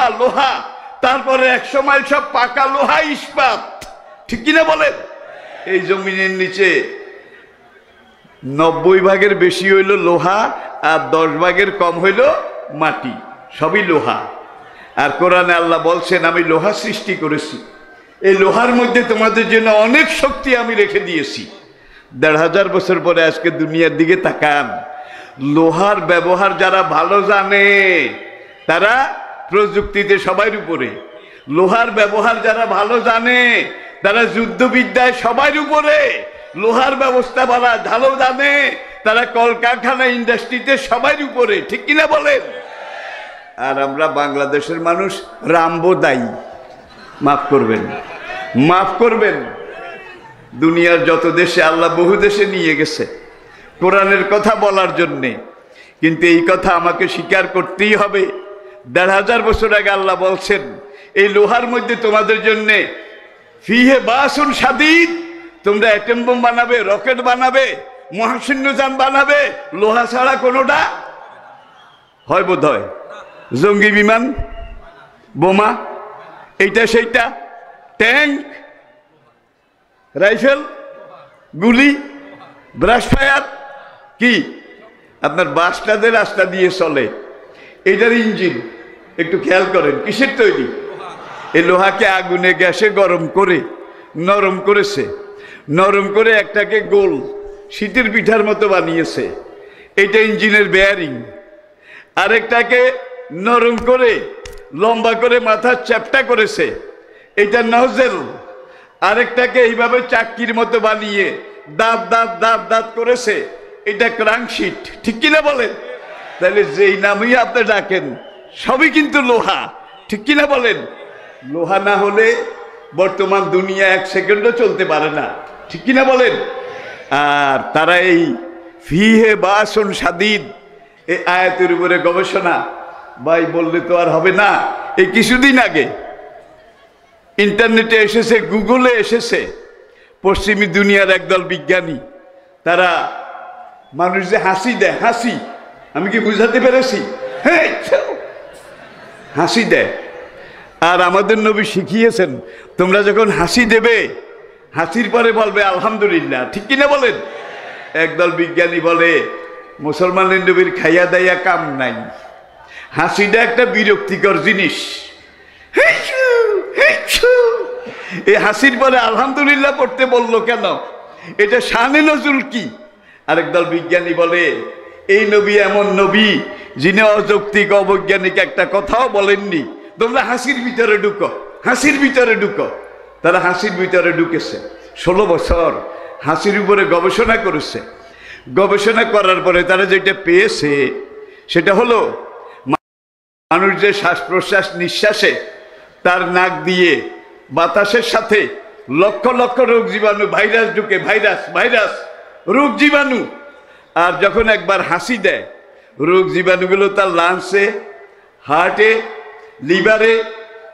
লোহা লোহা, তারপরে 100 মাইল সব পাকা লোহা ইস্পাত, ঠিক কিনা বলেন? এই জমিনের নিচে 90 ভাগের বেশি হইল লোহা আর 10 ভাগের কম হইল মাটি, সবই লোহা। আর কোরআনে আল্লাহ বলছেন আমি লোহা সৃষ্টি করেছি, এই লোহার মধ্যে তোমাদের জন্য অনেক শক্তি আমি রেখে দিয়েছি। 1500 বছর পরে আজকে দুনিয়ার দিকে তাকান, লোহার ব্যবহার যারা ভালো জানে তারা প্রযুক্তিতে সবার উপরে, লোহার ব্যবহার যারা ভালো জানে তারা যুদ্ধবিদ্যায় সবার উপরে, লোহার ব্যবস্থা ভালো জানে তারা কলকারখানা ইন্ডাস্ট্রিতে সবার উপরে, ঠিক কিনা বলেন? আর আমরা বাংলাদেশের মানুষ রামবো দায়ী, মাফ করবেন, মাফ করবেন। দুনিয়ার যত দেশে আল্লাহ বহু দেশে নিয়ে গেছে কোরআনের কথা বলার জন্যে, কিন্তু এই কথা আমাকে স্বীকার করতেই হবে। 1500 বছর আগে আল্লাহ বলছেন এই লোহার মধ্যে তোমাদের জন্যে ফিহে বাসুন শাদীদ, তোমরা অ্যাটম বোম বানাবে, রকেট বানাবে, মহাশূন্যযান বানাবে, লোহা ছাড়া কোনোটা হয় বোধ হয়? জঙ্গি বিমান, বোমা, এইটা সেইটা, ট্যাঙ্ক, রাইফেল, গুলি, ব্রাশ ফায়ার, কি আপনার বাসটাদের রাস্তা দিয়ে চলে, এইটার ইঞ্জিন একটু খেয়াল করেন কিসের তৈরি? এই লোহাকে আগুনে গ্যাসে গরম করে নরম করেছে, নরম করে একটাকে গোল শীতের পিঠার মতো বানিয়েছে, এইটা ইঞ্জিনের বেয়ারিং। আরেকটাকে নরম করে লম্বা করে মাথার চ্যাপটা করেছে, এইটা নজেল। আরেকটাকে এইভাবে চাক্কির মতো বানিয়ে দাঁত দাঁত দাঁত দাঁত করেছে, এটা ক্রাঙ্কশিট, ঠিক কিনা বলেন? তাহলে যেই নামই আপনি ডাকেন সবই কিন্তু লোহা, ঠিক কিনা বলেন? লোহা না হলে বর্তমান দুনিয়া 1 সেকেন্ডও চলতে পারে না, ঠিক কিনা বলেন? আর তারা এই ফিহে বাসুন শাদীদ এই আয়াতের উপরে গবেষণা, ভাই বললে তো আর হবে না। এই কিছুদিন আগে ইন্টারনেটে এসেছে, গুগলে এসেছে, পশ্চিমী দুনিয়ার একদল বিজ্ঞানী, তারা মানুষ যে হাসি দেয়, হাসি, আমি কি বুঝাতে পেরেছি? হ্যাঁ, হাসি দেয়। আর আমাদের নবী শিখিয়েছেন তোমরা যখন হাসি দেবে হাসির পরে বলবে আলহামদুলিল্লাহ, ঠিক কিনা বলেন? একদল বিজ্ঞানী বলে মুসলমানের নবীর খাইয়া দাইয়া কাম নাই, হাসিটা একটা বিরক্তিকর জিনিস। এই হাসির পরে আলহামদুলিল্লাহ পড়তে বললো কেন? এটা শানে নজরুল কি? আরেকদল বিজ্ঞানী বলে এই নবী এমন নবী যিনি অযৌক্তিক অবৈজ্ঞানিক একটা কথাও বলেননি, তোমরা হাসির ভিতরে ঢুকো, হাসির ভিতরে ঢুকো। তারা হাসির ভিতরে ঢুকেছে, 16 বছর হাসির উপরে গবেষণা করেছে। গবেষণা করার পরে তারা যেটা পেয়েছে সেটা হলো মানুষ যে শ্বাস প্রশ্বাস নিঃশ্বাসে তার নাক দিয়ে বাতাসের সাথে লক্ষ লক্ষ রোগ জীবাণু ভাইরাস ঢুকে, ভাইরাস ভাইরাস রোগ জীবাণু। আর যখন একবার হাসি দেয় রোগ জীবাণুগুলো তার লাংসে, হার্টে, লিভারে,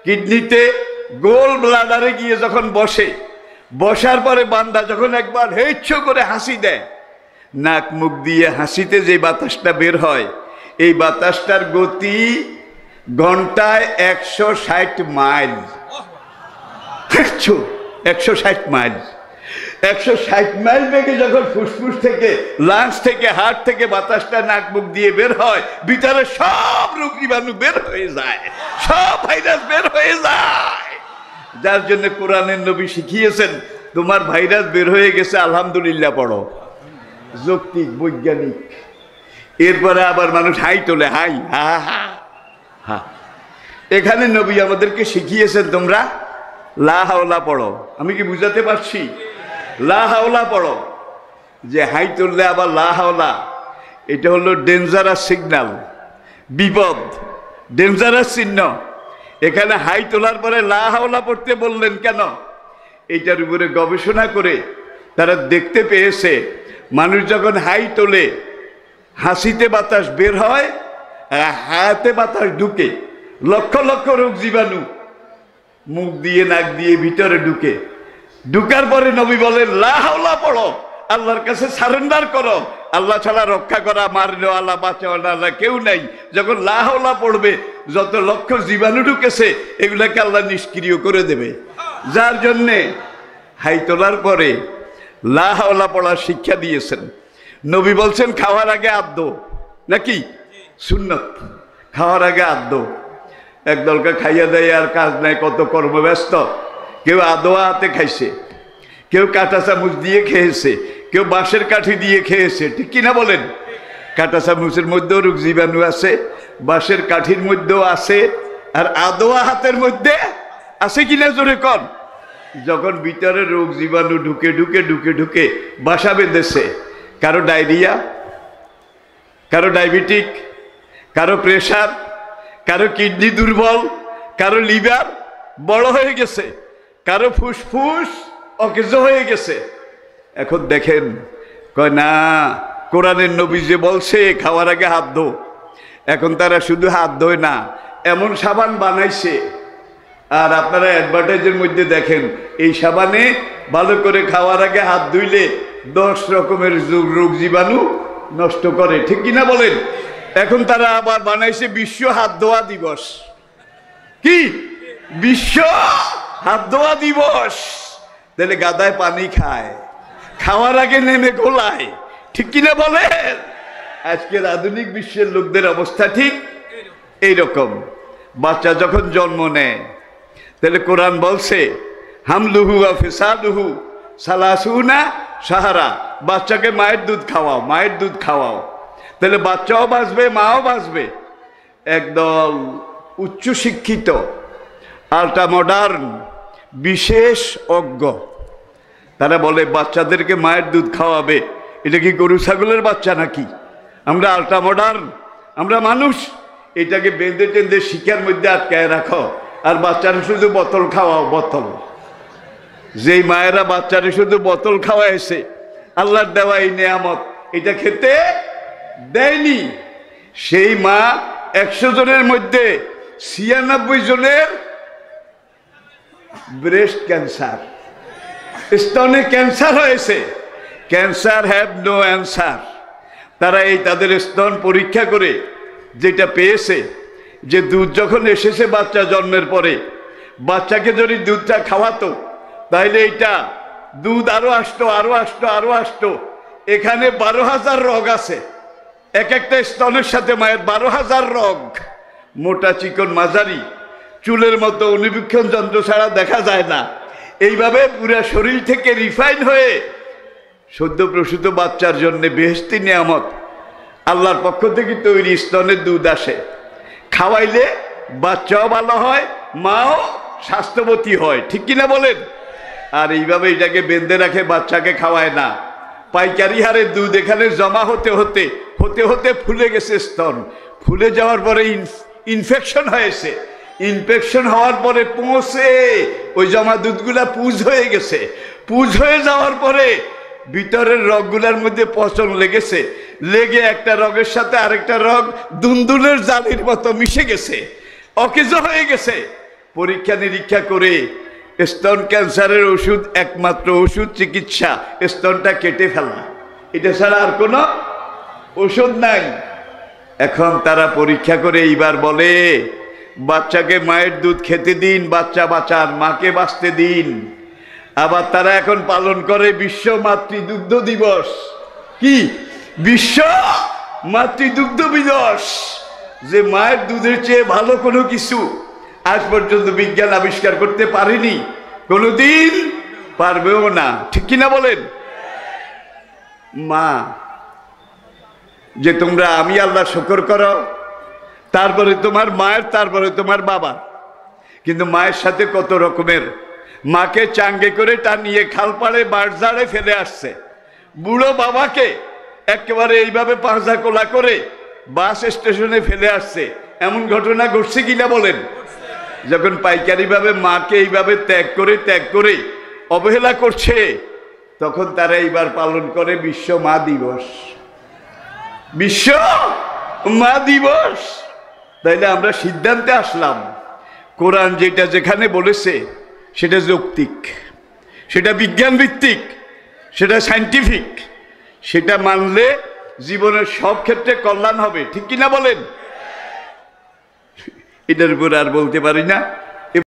কিডনিতে, গোল ব্লাডারে গিয়ে যখন বসে, বসার পরে বান্দা যখন একবার হেচ্ছ করে হাসি দেয়, নাক মুখ দিয়ে হাসিতে যে বাতাসটা বের হয় এই বাতাসটার গতি ঘন্টায় 160 মাইল। 160 মাইল, 160 মাইল বেগে যখন ফুসফুস থেকে, লাংস থেকে, হার্ট থেকে বাতাসটা নাক মুখ দিয়ে বের হয়, ভিতরে সব রোগ জীবাণু বের হয়ে যায়, সব ভাইরাস বের হয়ে যায়। যার জন্য কোরআনের নবী শিখিয়েছেন তোমার ভাইরাস বের হয়ে গেছে আলহামদুলিল্লাহ পড়ো, যৌক্তিক বৈজ্ঞানিক। এরপরে আবার মানুষ হাই তোলে, হাই হা হা হা। এখানে নবী আমাদেরকে শিখিয়েছেন তোমরা লা হাওলা পড়ো। আমি কি বুঝাতে পারছি? লা হাওলা পড়ো। যে হাই তুললে আবার লা হাওলা, এটা হলো ডেঞ্জারাস সিগন্যাল, বিপদ, ডেঞ্জারাস চিহ্ন। এখানে হাই তোলার পরে লা হাওলা পড়তে বললেন কেন? এইটার উপরে গবেষণা করে তারা দেখতে পেয়েছে মানুষ যখন হাই তোলে হাসিতে বাতাস বের হয়, হাতে বাতাস ঢুকে, লক্ষ লক্ষ রোগ জীবাণু মুখ দিয়ে নাক দিয়ে ভিতরে ঢুকে। ঢুকার পরে নবী বলেন লা হাওলা পড়ো, আল্লাহর কাছে সারেন্ডার করো। আল্লাহ ছাড়া রক্ষা করা, মারলো আল্লাহ, বাঁচাওয়ালা আল্লাহ কেউ নাই। যখন লা হাওলা পড়বে, যত লক্ষ জীবাণু ঢুকেছে এগুলাকে আল্লাহ নিষ্ক্রিয় করে দেবে। যার জন্যে হাই তোলার পরে লা হাওলা পড়ার শিক্ষা দিয়েছেন। নবী বলছেন খাওয়ার আগে আদ্য, নাকি সুন্নত, খাওয়ার আগে আদ্য। একদলকে খাইয়া দেয় আর কাজ নাই, কত কর্মব্যস্ত। কেউ আদোয়া হাতে খাইছে, কেউ কাঁটা চামচ দিয়ে খেয়েছে, কেউ বাঁশের কাঠি দিয়ে খেয়েছে, ঠিক কিনা বলেন? কাঁটা চামচের মধ্যেও রোগ জীবাণু আছে, বাঁশের কাঠির মধ্যেও আছে, আর আদোয়া হাতের মধ্যে আছে কিনা জোরে কর। যখন ভিতরে রোগ জীবাণু ঢুকে ঢুকে ঢুকে ঢুকে বাসা বেঁধেছে, কারো ডায়রিয়া, কারো ডায়াবেটিক, কারো প্রেশার, কারো কিডনি দুর্বল, কারো লিভার বড় হয়ে গেছে, কারো ফুসফুস অকেজ হয়ে গেছে। এখন দেখেন, কয় না কোরআনের নবী যে বলছে খাওয়ার আগে হাত ধো। এখন তারা শুধু হাত ধোয় না, এমন সাবান বানাইছে, আর আপনারা অ্যাডভার্টাইজের মধ্যে দেখেন এই সাবানে ভালো করে খাওয়ার আগে হাত ধুইলে 10 রকমের রোগ জীবাণু নষ্ট করে, ঠিক কিনা বলেন? এখন তারা আবার বানাইছে বিশ্ব হাত ধোয়া দিবস। কি বিশ্ব হাত ধোয়া দিবস? তাহলে গাদায় পানি খায়, খাওয়ার আগে নেমে গোলায়, ঠিক কিনা বলেন? আজকের আধুনিক বিশ্বের লোকদের অবস্থা ঠিক এইরকম। বাচ্চা যখন জন্ম নেয়, তাহলে কোরআন বলছে হামলুহু ওয়া ফিসালুহু সালাসুনা সাহারা, বাচ্চাকে মায়ের দুধ খাওয়াও, মায়ের দুধ খাওয়াও। তাহলে বাচ্চাও বাঁচবে, মাও বাঁচবে। একদল উচ্চশিক্ষিত, আল্ট্রা মডার্ন, বিশেষ অজ্ঞ, তারা বলে বাচ্চাদেরকে মায়ের দুধ খাওয়াবে। এটা কি গরু ছাগলের বাচ্চা নাকি? আমরা আল্ট্রা মডার্ন, আমরা মানুষ। এটাকে বেঁধে টেঁধে শিকার মধ্যে আটকায় রাখো, আর বাচ্চারা শুধু বোতল খাওয়াও, বোতল। যেই মায়েরা বাচ্চারা শুধু বোতল খাওয়াইছে, আল্লাহর দেওয়া এই নেয়ামত এটা খেতে দেয়নি, সেই মা 100 জনের মধ্যে 96 জনের ব্রেস্ট ক্যান্সার, স্তনে ক্যান্সার হয়েছে। Cancer have no answer. তারা এই তাদের স্তন পরীক্ষা করে যেটা পেয়েছে, যে দুধ যখন এসেছে বাচ্চা জন্মের পরে, বাচ্চাকে যদি দুধটা খাওয়াতো তাহলে এইটা দুধ আরো আসতো, আরো আসতো, আরো আসতো। এখানে 12,000 রোগ আছে, এক একটা স্তনের সাথে মায়ের 12,000 রোগ। মোটা চিকন মাঝারি, চুলের মতো অনুবীক্ষণ যন্ত্র ছাড়া দেখা যায় না। এইভাবে পুরা শরীর থেকে রিফাইন হয়ে সদ্য প্রসূত বাচ্চার জন্য বেহেশতি নিয়ামত আল্লাহর পক্ষ থেকে তৈরি স্তনের দুধ আসে। খাওয়াইলে বাচ্চাও ভালো হয়, মাও স্বাস্থ্যবতী হয়, ঠিক কিনা বলেন? আর এইভাবে এটাকে বেঁধে রাখে, বাচ্চাকে খাওয়ায় না। পাইকারি হারে দুধ এখানে জমা হতে হতে হতে হতে ফুলে গেছে স্তন। ফুলে যাওয়ার পরে ইনফেকশন হয়েছে, ইনফেকশন হওয়ার পরে পৌঁছে ওই জমা দুধগুলা পুজ হয়ে গেছে। পুজ হয়ে যাওয়ার পরে ভিতরের রগগুলার মধ্যে পচন লেগেছে, লেগে একটা রগের সাথে আরেকটা রগ দুন্দুলের জালির মতো মিশে গেছে, অকেজ হয়ে গেছে। পরীক্ষা নিরীক্ষা করে স্তন ক্যান্সারের ওষুধ, একমাত্র ওষুধ চিকিৎসা স্তনটা কেটে ফেলা, এটা ছাড়া আর কোনো ওষুধ নাই। এখন তারা পরীক্ষা করে এইবার বলে বাচ্চাকে মায়ের দুধ খেতে দিন, বাচ্চা বাঁচান, মাকে বাঁচতে দিন। আবার তারা এখন পালন করে বিশ্ব মাতৃদুগ্ধ দিবস। কি বিশ্ব মাতৃদুগ্ধ দিবস? যে মায়ের দুধের চেয়ে ভালো কোনো কিছু আজ পর্যন্ত বিজ্ঞান আবিষ্কার করতে পারেনি, কোনোদিন পারবেও না, ঠিক কিনা বলেন? মা, যে তোমরা আমি আল্লাহ শুকর করো, তারপরে তোমার মায়ের, তারপরে তোমার বাবা। কিন্তু মায়ের সাথে কত রকমের, মাকে চাঙ্গে করে টানিয়ে খালপাড়ে বাঁশঝাড়ে ফেলে আসছে, বুড়ো বাবাকে একেবারে এইভাবে পাঁজা কোলা করে বাস স্টেশনে ফেলে আসছে। এমন ঘটনা ঘটছে কিনা বলেন? যখন পাইকারিভাবে মাকে এইভাবে ত্যাগ করে অবহেলা করছে, তখন তারা এইবার পালন করে বিশ্ব মা দিবস। বিশ্ব মা দিবস। তাইলে আমরা সিদ্ধান্তে আসলাম, কোরআন যেটা যেখানে বলেছে সেটা যৌক্তিক, সেটা বিজ্ঞান ভিত্তিক, সেটা সায়েন্টিফিক, সেটা মানলে জীবনের সব ক্ষেত্রে কল্যাণ হবে, ঠিক কিনা বলেন? এটার উপর আর বলতে পারি না।